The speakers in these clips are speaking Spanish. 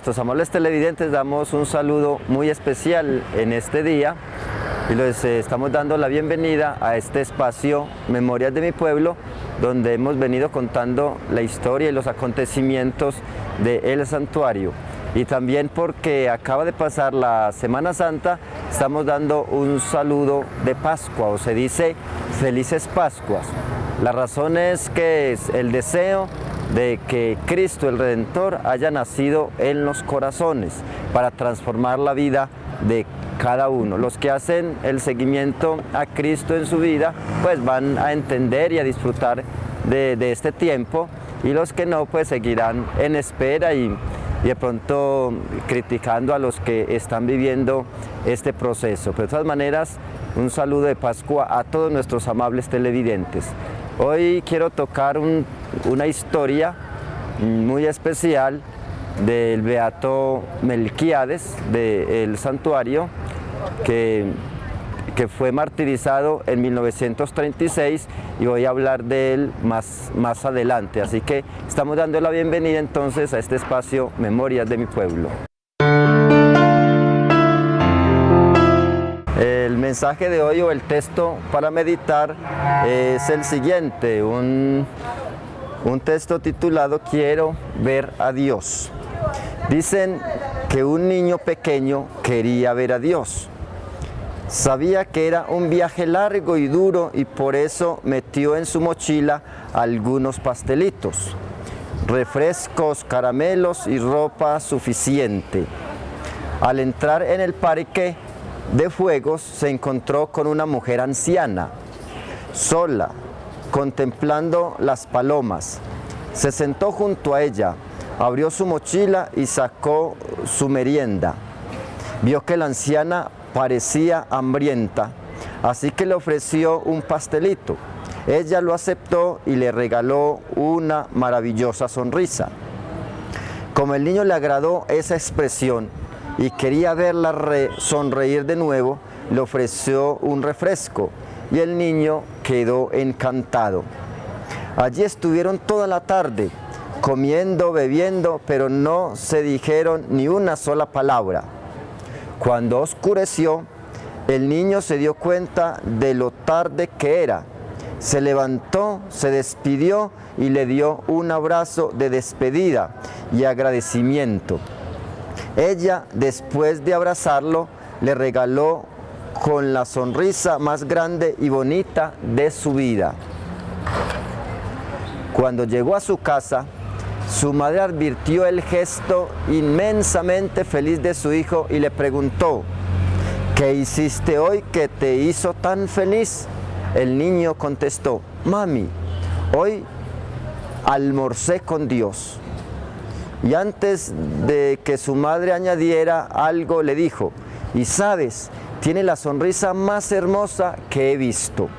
nuestros amables televidentes damos un saludo muy especial en este día y les estamos dando la bienvenida a este espacio Memorias de mi Pueblo, donde hemos venido contando la historia y los acontecimientos del santuario. Y también porque acaba de pasar la Semana Santa, estamos dando un saludo de Pascua, o se dice Felices Pascuas. La razón es que es el deseo de que Cristo el Redentor haya nacido en los corazones para transformar la vida de cada uno. Los que hacen el seguimiento a Cristo en su vida, pues van a entender y a disfrutar de este tiempo, y los que no, pues seguirán en espera y de pronto criticando a los que están viviendo este proceso. Pero de todas maneras, un saludo de Pascua a todos nuestros amables televidentes. Hoy quiero tocar una historia muy especial del beato Melquíades del santuario, que fue martirizado en 1936, y voy a hablar de él más adelante. Así que estamos dando la bienvenida entonces a este espacio Memorias de mi Pueblo. El mensaje de hoy, o el texto para meditar, es el siguiente, un texto titulado Quiero ver a Dios. Dicen que un niño pequeño quería ver a Dios. Sabía que era un viaje largo y duro, y por eso metió en su mochila algunos pastelitos, refrescos, caramelos y ropa suficiente. Al entrar en el parque de juegos se encontró con una mujer anciana, sola, contemplando las palomas. Se sentó junto a ella, abrió su mochila y sacó su merienda. Vio que la anciana parecía hambrienta, así que le ofreció un pastelito. Ella lo aceptó y le regaló una maravillosa sonrisa. Como el niño le agradó esa expresión y quería verla sonreír de nuevo, le ofreció un refresco y el niño quedó encantado. Allí estuvieron toda la tarde, comiendo, bebiendo, pero no se dijeron ni una sola palabra. Cuando oscureció, el niño se dio cuenta de lo tarde que era. Se levantó, se despidió y le dio un abrazo de despedida y agradecimiento. Ella, después de abrazarlo, le regaló con la sonrisa más grande y bonita de su vida. Cuando llegó a su casa, su madre advirtió el gesto inmensamente feliz de su hijo y le preguntó: ¿qué hiciste hoy que te hizo tan feliz? El niño contestó: mami, hoy almorcé con Dios. Y antes de que su madre añadiera algo, le dijo: y sabes, tiene la sonrisa más hermosa que he visto.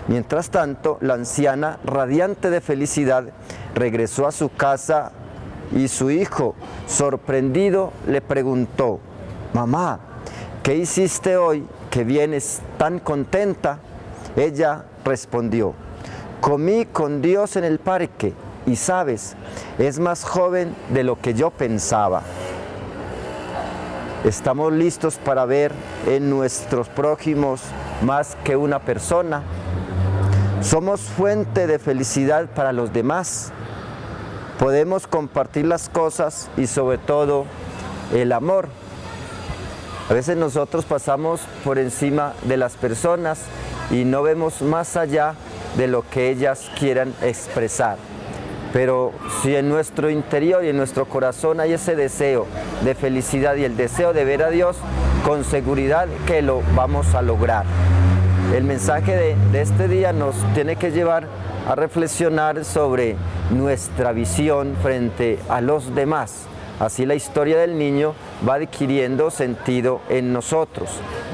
Mientras tanto, la anciana, radiante de felicidad, regresó a su casa y su hijo, sorprendido, le preguntó: mamá, ¿qué hiciste hoy que vienes tan contenta? Ella respondió: comí con Dios en el parque y sabes, es más joven de lo que yo pensaba. ¿Estamos listos para ver en nuestros prójimos más que una persona? ¿Somos fuente de felicidad para los demás? Podemos compartir las cosas y sobre todo el amor. A veces nosotros pasamos por encima de las personas y no vemos más allá de lo que ellas quieran expresar. Pero si en nuestro interior y en nuestro corazón hay ese deseo de felicidad y el deseo de ver a Dios, con seguridad que lo vamos a lograr. El mensaje de este día nos tiene que llevar a reflexionar sobre nuestra visión frente a los demás. Así la historia del niño va adquiriendo sentido en nosotros.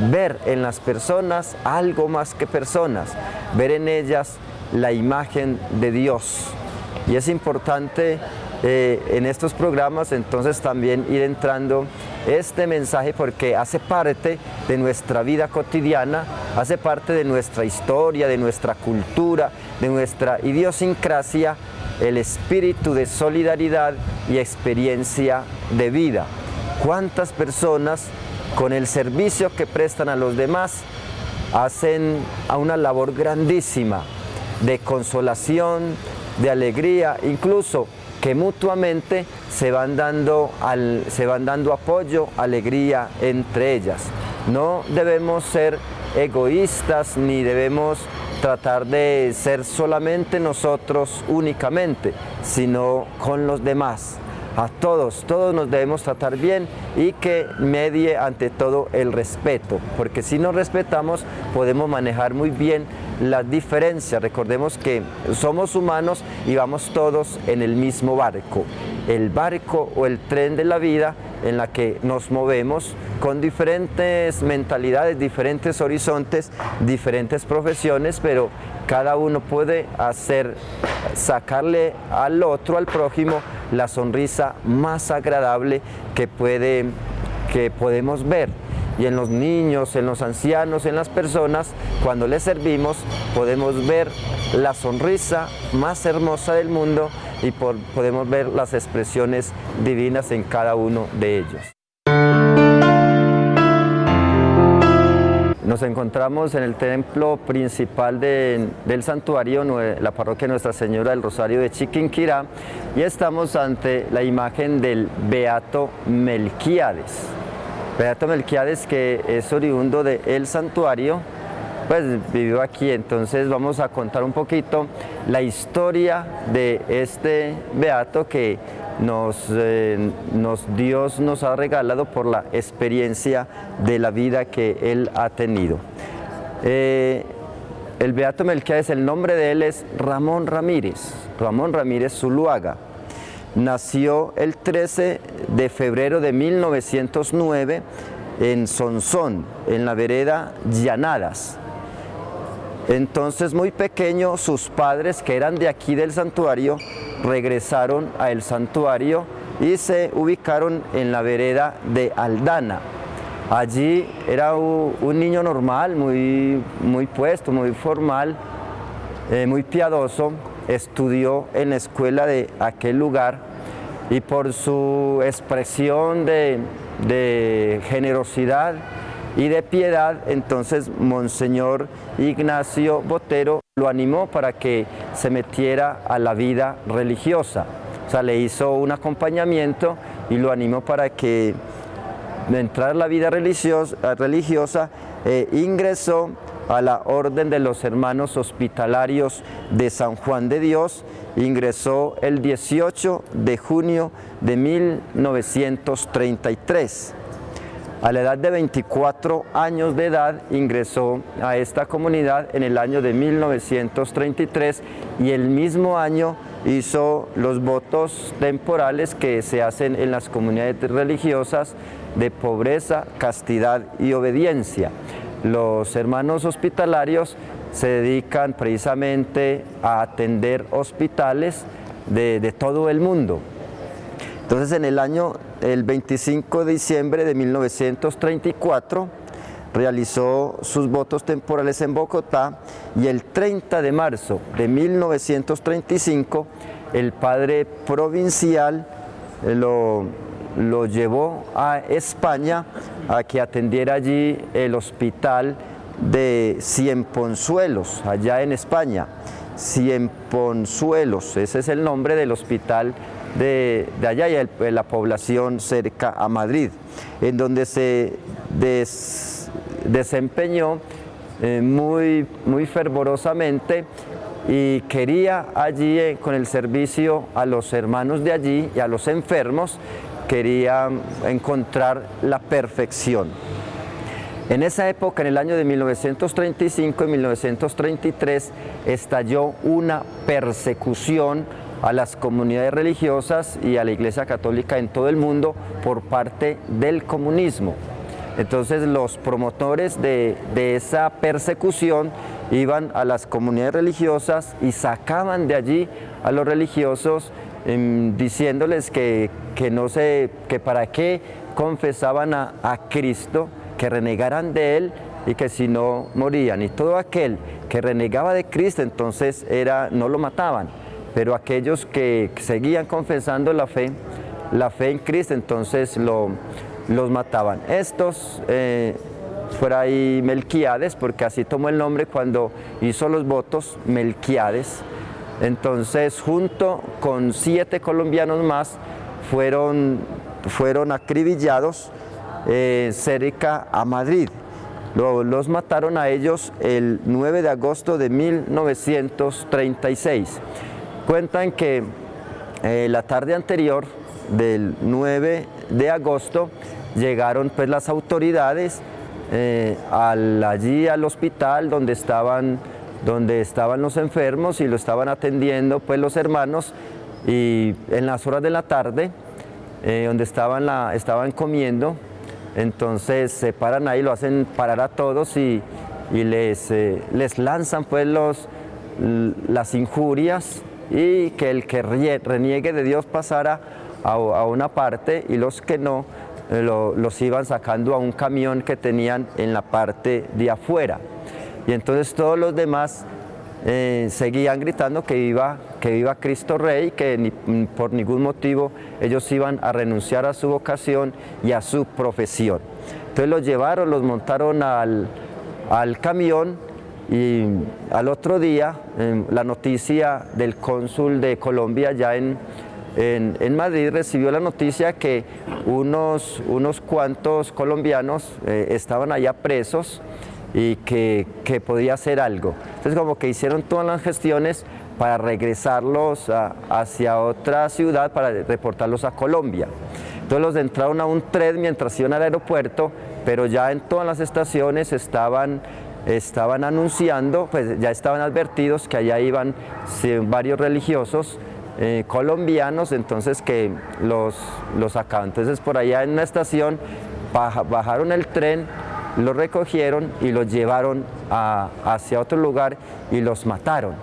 Ver en las personas algo más que personas, ver en ellas la imagen de Dios. Y es importante en estos programas entonces también ir entrando este mensaje, porque hace parte de nuestra vida cotidiana, hace parte de nuestra historia, de nuestra cultura, de nuestra idiosincrasia, el espíritu de solidaridad y experiencia de vida. ¿Cuántas personas con el servicio que prestan a los demás hacen una labor grandísima de consolación, de alegría, incluso que mutuamente se van dando apoyo, alegría entre ellas? No debemos ser egoístas ni debemos tratar de ser solamente nosotros únicamente, sino con los demás. A todos nos debemos tratar bien y que medie ante todo el respeto, porque si nos respetamos podemos manejar muy bien las diferencias. Recordemos que somos humanos y vamos todos en el mismo barco, el barco o el tren de la vida en la que nos movemos con diferentes mentalidades, diferentes horizontes, diferentes profesiones, pero cada uno puede sacarle al otro, al prójimo, la sonrisa más agradable que podemos ver. Y en los niños, en los ancianos, en las personas, cuando les servimos, podemos ver la sonrisa más hermosa del mundo y podemos ver las expresiones divinas en cada uno de ellos. Nos encontramos en el templo principal del santuario, la parroquia Nuestra Señora del Rosario de Chiquinquirá, y estamos ante la imagen del Beato Melquíades. Beato Melquíades, que es oriundo del santuario, pues vivió aquí. Entonces vamos a contar un poquito la historia de este beato que Dios nos ha regalado por la experiencia de la vida que él ha tenido. El beato Melquíades, el nombre de él es Ramón Ramírez Zuluaga. Nació el 13 de febrero de 1909 en Sonsón, en la vereda Llanadas. Entonces, muy pequeño, sus padres, que eran de aquí del santuario, regresaron al santuario y se ubicaron en la vereda de Aldana. Allí era un niño normal, muy puesto, muy formal, muy piadoso. Estudió en la escuela de aquel lugar y por su expresión de generosidad y de piedad, entonces Monseñor Ignacio Botero lo animó para que se metiera a la vida religiosa. O sea, le hizo un acompañamiento y lo animó para que entrara a la vida religiosa. Ingresó a la Orden de los Hermanos Hospitalarios de San Juan de Dios. Ingresó el 18 de junio de 1933. A la edad de 24 años de edad ingresó a esta comunidad en el año de 1933 y el mismo año hizo los votos temporales que se hacen en las comunidades religiosas de pobreza, castidad y obediencia. Los hermanos hospitalarios se dedican precisamente a atender hospitales de todo el mundo. Entonces, el 25 de diciembre de 1934, realizó sus votos temporales en Bogotá y el 30 de marzo de 1935, el padre provincial lo llevó a España a que atendiera allí el hospital de Cienponzuelos, allá en España. Cienponzuelos, ese es el nombre del hospital de allá y la población cerca a Madrid, en donde se desempeñó muy fervorosamente y quería allí, con el servicio a los hermanos de allí y a los enfermos, quería encontrar la perfección. En esa época, en el año de 1935 y 1933, estalló una persecución a las comunidades religiosas y a la Iglesia Católica en todo el mundo por parte del comunismo. Entonces, los promotores de esa persecución iban a las comunidades religiosas y sacaban de allí a los religiosos diciéndoles que para qué confesaban a Cristo, que renegaran de él y que si no morían. Y todo aquel que renegaba de Cristo, entonces no lo mataban, pero aquellos que seguían confesando la fe en Cristo, entonces los mataban. Estos, Fray Melquíades, porque así tomó el nombre cuando hizo los votos, Melquíades, entonces junto con 7 colombianos más fueron acribillados cerca a Madrid. Los mataron a ellos el 9 de agosto de 1936. Cuentan que la tarde anterior del 9 de agosto llegaron pues las autoridades allí al hospital donde estaban los enfermos y lo estaban atendiendo pues los hermanos, y en las horas de la tarde donde estaban comiendo, entonces se paran ahí, lo hacen parar a todos y les lanzan pues las injurias, y que el que reniegue de Dios pasara a una parte, y los que no los iban sacando a un camión que tenían en la parte de afuera. Y entonces todos los demás seguían gritando que viva Cristo Rey, que por ningún motivo ellos iban a renunciar a su vocación y a su profesión. Entonces los montaron al camión, y al otro día la noticia del cónsul de Colombia ya en Madrid recibió la noticia que unos cuantos colombianos estaban allá presos y que podía hacer algo. Entonces como que hicieron todas las gestiones para regresarlos hacia otra ciudad, para reportarlos a Colombia. Entonces los entraron a un tren mientras iban al aeropuerto, pero ya en todas las estaciones estaban anunciando, pues ya estaban advertidos que allá iban varios religiosos colombianos, entonces que los sacaban. Entonces por allá en una estación bajaron el tren, los recogieron y los llevaron hacia otro lugar y los mataron.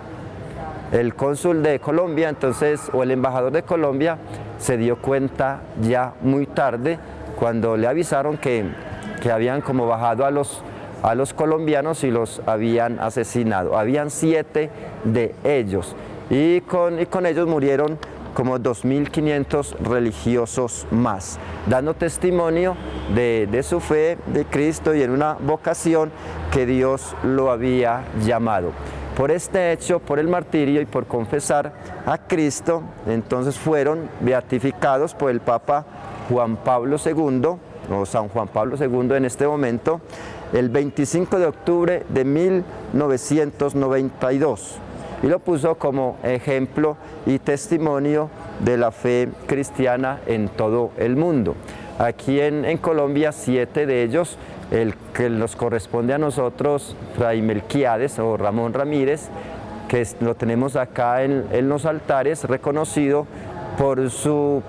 El cónsul de Colombia, entonces, o el embajador de Colombia, se dio cuenta ya muy tarde, cuando le avisaron que habían como bajado a los colombianos y los habían asesinado. Habían 7 de ellos, y con ellos murieron como 2.500 religiosos más, dando testimonio de su fe de Cristo y en una vocación que Dios lo había llamado. Por este hecho, por el martirio y por confesar a Cristo, entonces fueron beatificados por el Papa Juan Pablo II, o San Juan Pablo II en este momento, el 25 de octubre de 1992. Y lo puso como ejemplo y testimonio de la fe cristiana en todo el mundo. Aquí en Colombia, 7 de ellos, el que nos corresponde a nosotros, Fray Melquíades o Ramón Ramírez, que lo tenemos acá en los altares, reconocido por su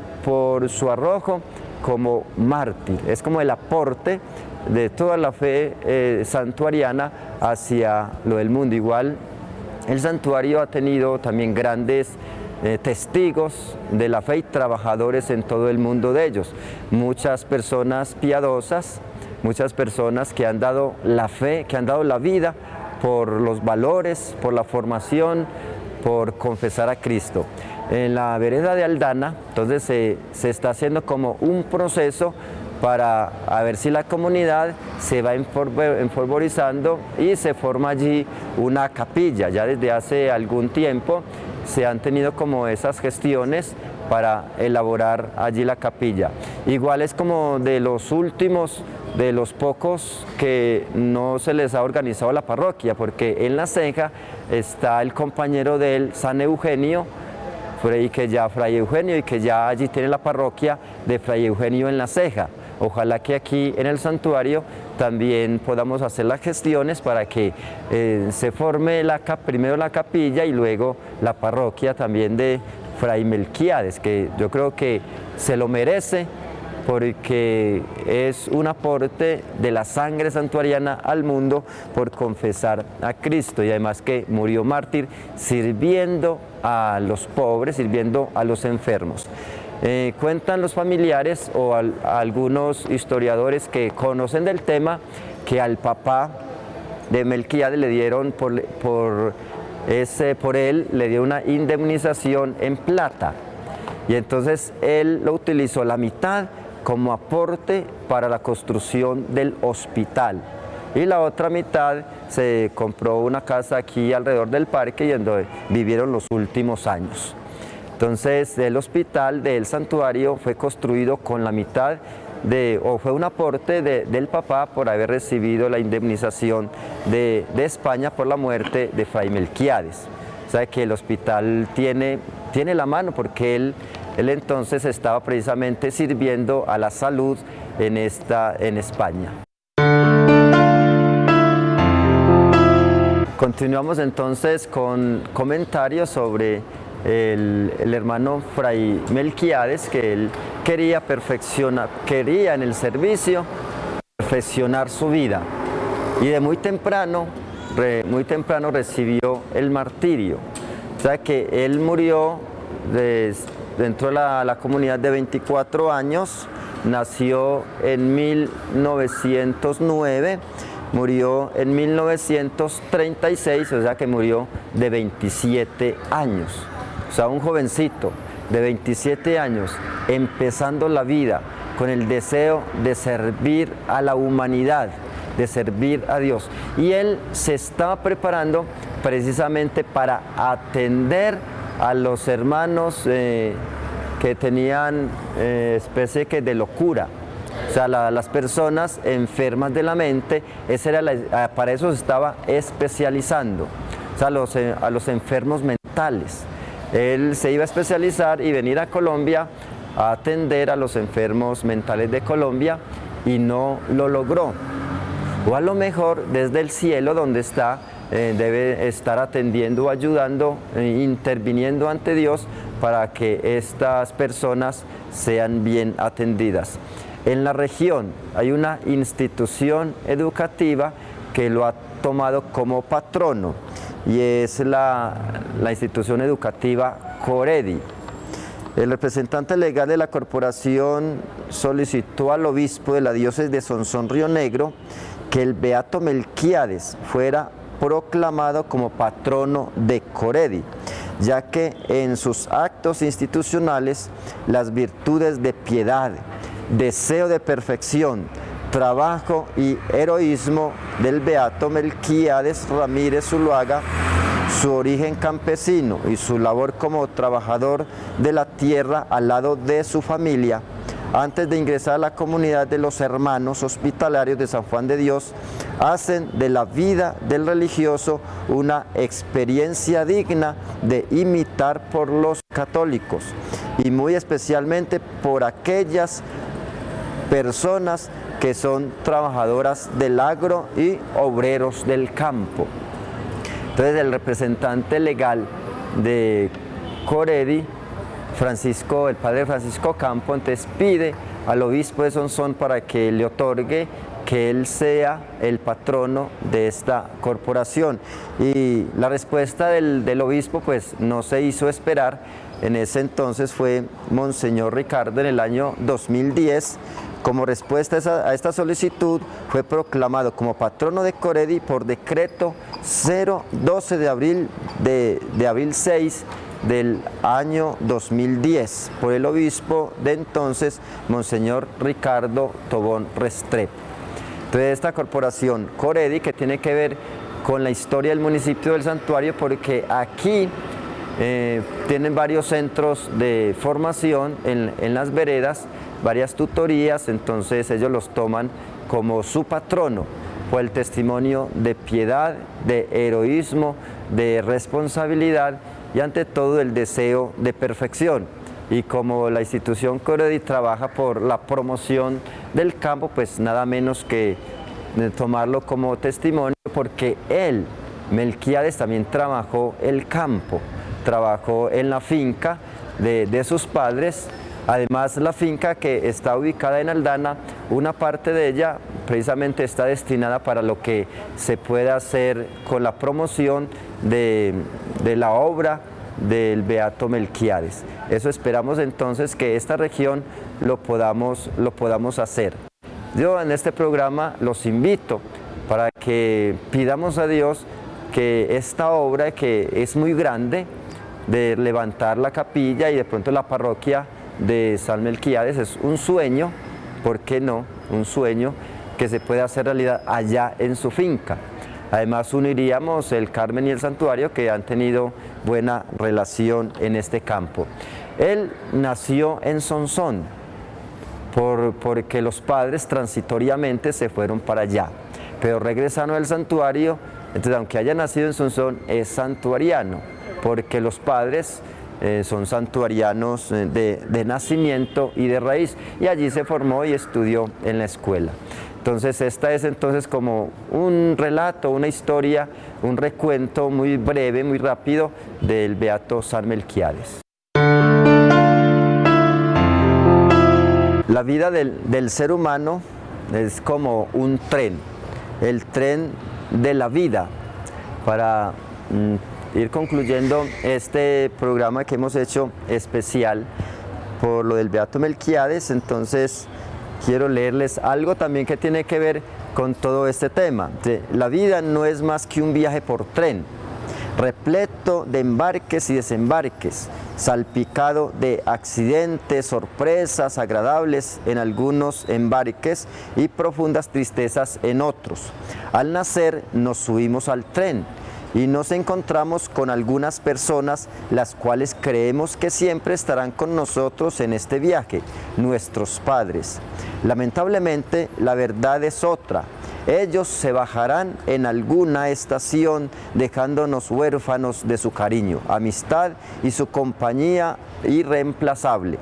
arrojo como mártir. Es como el aporte de toda la fe santuariana hacia lo del mundo. Igual el santuario ha tenido también grandes testigos de la fe y trabajadores en todo el mundo de ellos. Muchas personas piadosas, muchas personas que han dado la fe, que han dado la vida por los valores, por la formación, por confesar a Cristo. En la vereda de Aldana, entonces se está haciendo como un proceso para ver si la comunidad se va enfervorizando y se forma allí una capilla. Ya desde hace algún tiempo se han tenido como esas gestiones para elaborar allí la capilla. Igual es como de los últimos, de los pocos que no se les ha organizado la parroquia, porque en La Ceja está el compañero de él, San Eugenio, Fray Eugenio, y que ya allí tiene la parroquia de Fray Eugenio en La Ceja. Ojalá que aquí en el santuario también podamos hacer las gestiones para que se forme primero la capilla y luego la parroquia también de Fray Melquíades, que yo creo que se lo merece, porque es un aporte de la sangre santuariana al mundo por confesar a Cristo, y además que murió mártir sirviendo a los pobres, sirviendo a los enfermos. Cuentan los familiares o algunos historiadores que conocen del tema que al papá de Melquíades le dieron por por él le dio una indemnización en plata. Y entonces él lo utilizó la mitad como aporte para la construcción del hospital. Y la otra mitad se compró una casa aquí alrededor del parque y en donde vivieron los últimos años. Entonces el hospital del santuario fue construido con la mitad o fue un aporte del papá por haber recibido la indemnización de España por la muerte de Fray Melquiades. O sea que el hospital tiene la mano porque él entonces estaba precisamente sirviendo a la salud en España. Continuamos entonces con comentarios sobre el hermano Fray Melquiades, que él quería en el servicio perfeccionar su vida, y de muy temprano recibió el martirio. O sea que él murió dentro de la comunidad de 24 años, nació en 1909, murió en 1936, o sea que murió de 27 años. O sea, un jovencito de 27 años, empezando la vida con el deseo de servir a la humanidad, de servir a Dios. Y él se estaba preparando precisamente para atender a los hermanos que tenían especie de locura. O sea, las personas enfermas de la mente, para eso se estaba especializando. O sea, a los enfermos mentales. Él se iba a especializar y venir a Colombia a atender a los enfermos mentales de Colombia, y no lo logró. O a lo mejor desde el cielo donde está, debe estar atendiendo, ayudando, interviniendo ante Dios para que estas personas sean bien atendidas. En la región hay una institución educativa que lo ha tomado como patrono, y es la institución educativa Coredi. El representante legal de la corporación solicitó al obispo de la diócesis de Sonsón Río Negro que el beato Melquiades fuera proclamado como patrono de Coredi, ya que en sus actos institucionales las virtudes de piedad, deseo de perfección, trabajo y heroísmo del beato Melquiades Ramírez Zuluaga, su origen campesino y su labor como trabajador de la tierra al lado de su familia, antes de ingresar a la comunidad de los hermanos hospitalarios de San Juan de Dios, hacen de la vida del religioso una experiencia digna de imitar por los católicos, y muy especialmente por aquellas personas que son trabajadoras del agro y obreros del campo. Entonces el representante legal de Coredi, el padre Francisco Campo, entonces pide al obispo de Sonsón para que le otorgue que él sea el patrono de esta corporación. Y la respuesta del obispo pues no se hizo esperar. En ese entonces fue Monseñor Ricardo, en el año 2010. Como respuesta a esta solicitud, fue proclamado como patrono de Coredi por decreto 012 de abril 6 del año 2010 por el obispo de entonces, Monseñor Ricardo Tobón Restrepo. Entonces esta corporación Coredi, que tiene que ver con la historia del municipio del Santuario, porque aquí tienen varios centros de formación en las veredas, varias tutorías, entonces ellos los toman como su patrono por el testimonio de piedad, de heroísmo, de responsabilidad y ante todo el deseo de perfección. Y como la institución Coredi trabaja por la promoción del campo, pues nada menos que tomarlo como testimonio, porque él, Melquiades, también trabajó el campo, trabajó en la finca de sus padres. Además, la finca que está ubicada en Aldana, una parte de ella precisamente está destinada para lo que se pueda hacer con la promoción de la obra del beato Melquiades. Eso esperamos entonces que esta región lo podamos hacer. Yo en este programa los invito para que pidamos a Dios que esta obra, que es muy grande, de levantar la capilla y de pronto la parroquia de San Melquiades, es un sueño, ¿por qué no? Un sueño que se puede hacer realidad allá en su finca. Además uniríamos el Carmen y el Santuario, que han tenido buena relación en este campo. Él nació en Sonsón, porque los padres transitoriamente se fueron para allá, pero regresaron al santuario. Entonces, aunque haya nacido en Sonsón, es santuariano, porque los padres son santuarianos de nacimiento y de raíz, y allí se formó y estudió en la escuela. Entonces, esta es entonces como un relato, una historia, un recuento muy breve, muy rápido del beato San Melquiades. La vida del ser humano es como un tren, el tren de la vida. Para ir concluyendo este programa que hemos hecho especial por lo del beato Melquiades, entonces quiero leerles algo también que tiene que ver con todo este tema. La vida no es más que un viaje por tren, repleto de embarques y desembarques, salpicado de accidentes, sorpresas agradables en algunos embarques y profundas tristezas en otros. Al nacer nos subimos al tren y nos encontramos con algunas personas las cuales creemos que siempre estarán con nosotros en este viaje, nuestros padres. Lamentablemente, la verdad es otra. Ellos se bajarán en alguna estación dejándonos huérfanos de su cariño, amistad y su compañía irreemplazable.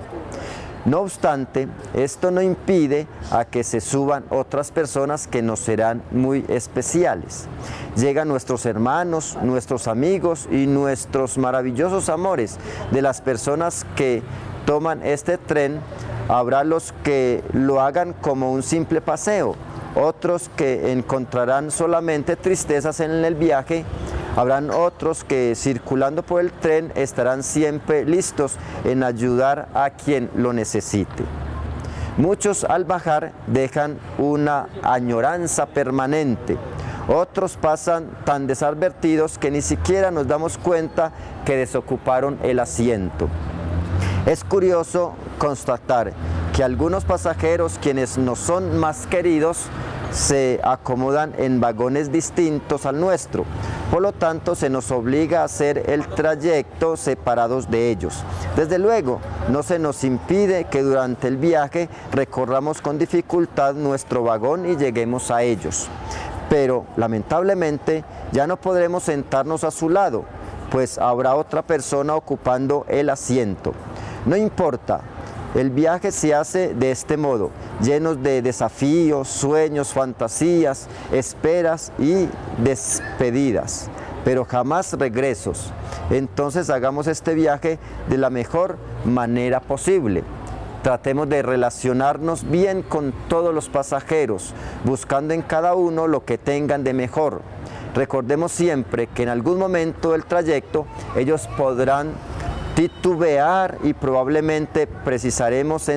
No obstante, esto no impide a que se suban otras personas que nos serán muy especiales. Llegan nuestros hermanos, nuestros amigos y nuestros maravillosos amores. De las personas que toman este tren, habrá los que lo hagan como un simple paseo, otros que encontrarán solamente tristezas en el viaje. Habrán otros que circulando por el tren estarán siempre listos en ayudar a quien lo necesite. Muchos al bajar dejan una añoranza permanente. Otros pasan tan desadvertidos que ni siquiera nos damos cuenta que desocuparon el asiento. Es curioso constatar que algunos pasajeros, quienes nos son más queridos, se acomodan en vagones distintos al nuestro. Por lo tanto, se nos obliga a hacer el trayecto separados de ellos. Desde luego, no se nos impide que durante el viaje recorramos con dificultad nuestro vagón y lleguemos a ellos. Pero, lamentablemente, ya no podremos sentarnos a su lado, pues habrá otra persona ocupando el asiento. No importa. El viaje se hace de este modo, llenos de desafíos, sueños, fantasías, esperas y despedidas, pero jamás regresos. Entonces hagamos este viaje de la mejor manera posible. Tratemos de relacionarnos bien con todos los pasajeros, buscando en cada uno lo que tengan de mejor. Recordemos siempre que en algún momento del trayecto ellos podrán titubear y probablemente precisaremos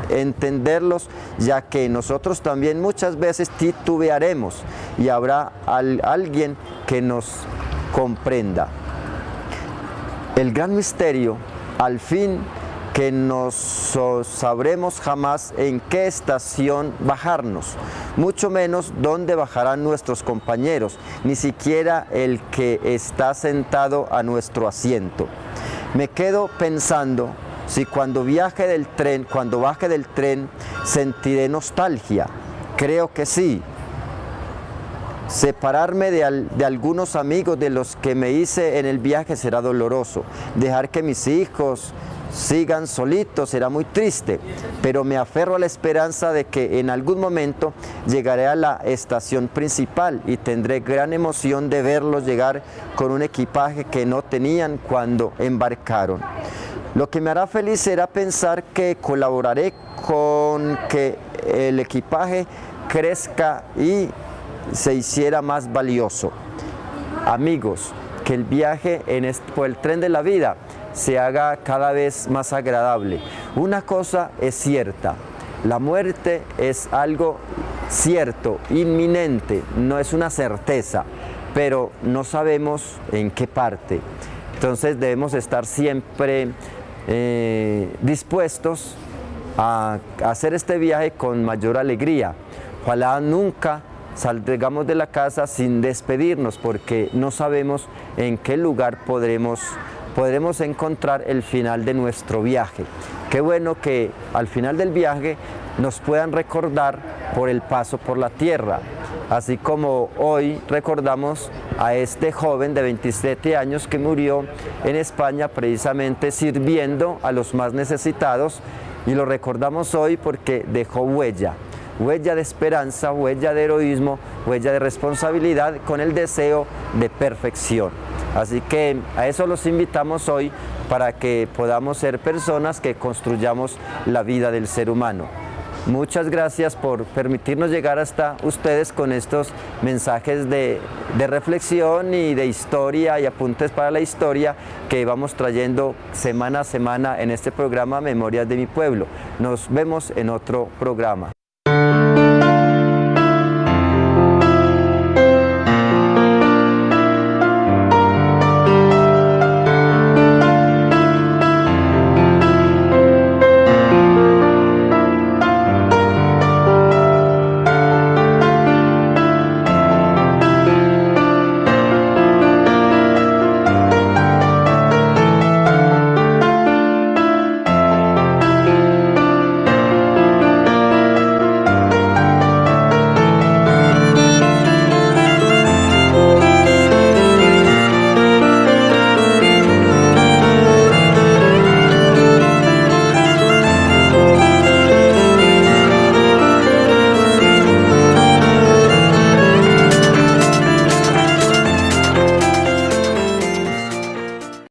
entenderlos, ya que nosotros también muchas veces titubearemos y habrá alguien que nos comprenda. El gran misterio, al fin, que nos sabremos jamás en qué estación bajarnos, mucho menos dónde bajarán nuestros compañeros, ni siquiera el que está sentado a nuestro asiento. Me quedo pensando si cuando baje del tren, sentiré nostalgia. Creo que sí. Separarme de algunos amigos de los que me hice en el viaje será doloroso. Dejar que mis hijos sigan solitos será muy triste, pero me aferro a la esperanza de que en algún momento llegaré a la estación principal y tendré gran emoción de verlos llegar con un equipaje que no tenían cuando embarcaron. Lo que me hará feliz será pensar que colaboraré con que el equipaje crezca y se hiciera más valioso. Amigos, que el viaje por el tren de la vida se haga cada vez más agradable. Una cosa es cierta, la muerte es algo cierto, inminente, no es una certeza, pero no sabemos en qué parte. Entonces debemos estar siempre dispuestos a hacer este viaje con mayor alegría. Ojalá nunca salgamos de la casa sin despedirnos, porque no sabemos en qué lugar podremos encontrar el final de nuestro viaje. Qué bueno que al final del viaje nos puedan recordar por el paso por la tierra, así como hoy recordamos a este joven de 27 años que murió en España precisamente sirviendo a los más necesitados, y lo recordamos hoy porque dejó huella de esperanza, huella de heroísmo, huella de responsabilidad con el deseo de perfección. Así que a eso los invitamos hoy, para que podamos ser personas que construyamos la vida del ser humano. Muchas gracias por permitirnos llegar hasta ustedes con estos mensajes de reflexión y de historia y apuntes para la historia que vamos trayendo semana a semana en este programa Memorias de mi Pueblo. Nos vemos en otro programa.